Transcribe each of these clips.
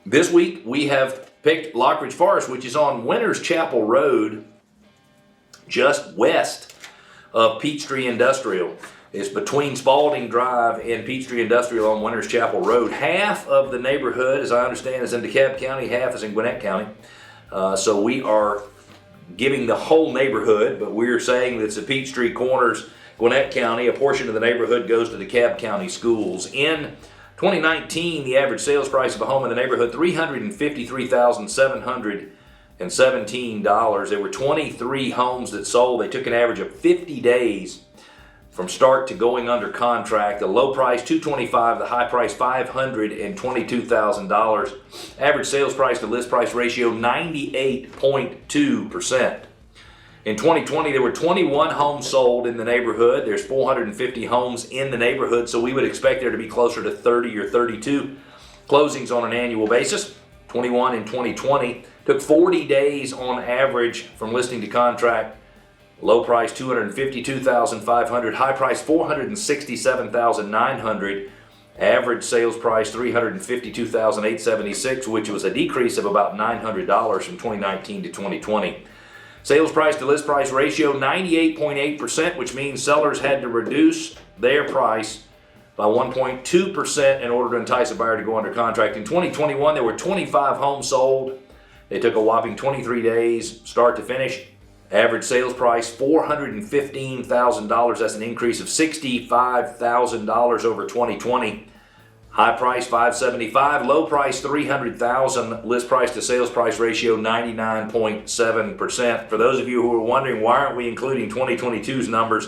This week we have picked Lockridge Forest, which is on Winters Chapel Road, just west of Peachtree Industrial. It's between Spalding Drive and Peachtree Industrial on Winters Chapel Road. Half of the neighborhood, as I understand, is in DeKalb County, half is in Gwinnett County. So we are giving the whole neighborhood, but we're saying that it's the Peachtree corners Gwinnett County. A portion of the neighborhood goes to the DeKalb County schools. In 2019, the average sales price of a home in the neighborhood, $353,717. There were 23 homes that sold. They took an average of 50 days from start to going under contract. The low price $225,000, the high price $522,000. Average sales price to list price ratio 98.2%. In 2020, there were 21 homes sold in the neighborhood. There's 450 homes in the neighborhood, so we would expect there to be closer to 30 or 32 closings on an annual basis. 21 in 2020. Took 40 days on average from listing to contract. Low price $252,500, high price $467,900. Average sales price $352,876, which was a decrease of about $900 from 2019 to 2020. Sales price to list price ratio 98.8%, which means sellers had to reduce their price by 1.2% in order to entice a buyer to go under contract. In 2021, there were 25 homes sold. They took a whopping 23 days, start to finish. Average sales price $415,000. That's an increase of $65,000 over 2020. High price $575,000, low price $300,000. List price to sales price ratio 99.7%. For those of you who are wondering why aren't we including 2022's numbers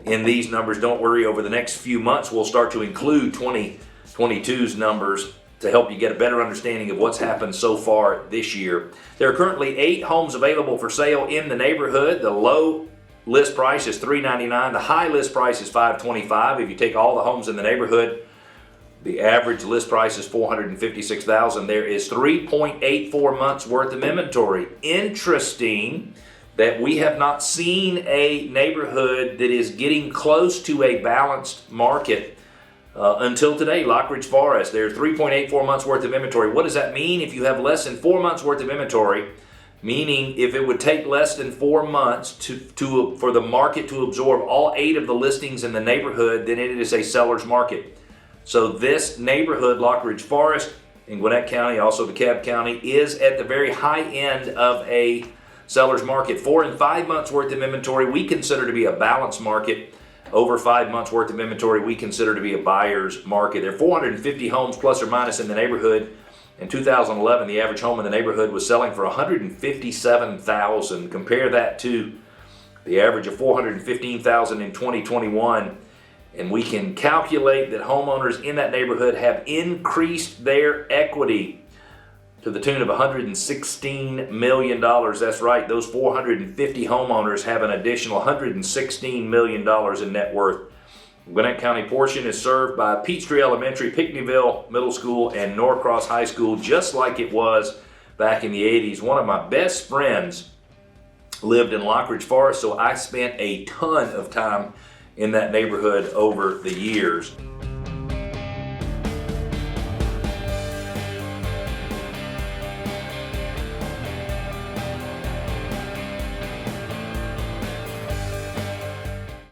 in these numbers, don't worry. Over the next few months, we'll start to include 2022's numbers to help you get a better understanding of what's happened so far this year. There are currently 8 homes available for sale in the neighborhood. The low list price is $399,000. The high list price is $525,000. If you take all the homes in the neighborhood, the average list price is $456,000. There is 3.84 months worth of inventory. Interesting that we have not seen a neighborhood that is getting close to a balanced market until today. Lockridge Forest, there's 3.84 months worth of inventory. What does that mean? If you have less than 4 months worth of inventory, meaning if it would take less than 4 months for the market to absorb all 8 of the listings in the neighborhood, then it is a seller's market. So this neighborhood, Lockridge Forest in Gwinnett County, also DeKalb County, is at the very high end of a seller's market. 4 and 5 months worth of inventory we consider to be a balanced market. Over 5 months worth of inventory we consider to be a buyer's market. There are 450 homes plus or minus in the neighborhood. In 2011, the average home in the neighborhood was selling for $157,000. Compare that to the average of $415,000 in 2021. And we can calculate that homeowners in that neighborhood have increased their equity to the tune of $116 million. That's right, those 450 homeowners have an additional $116 million in net worth. The Gwinnett County portion is served by Peachtree Elementary, Pinckneyville Middle School, and Norcross High School, just like it was back in the 80s. One of my best friends lived in Lockridge Forest, so I spent a ton of time in that neighborhood over the years.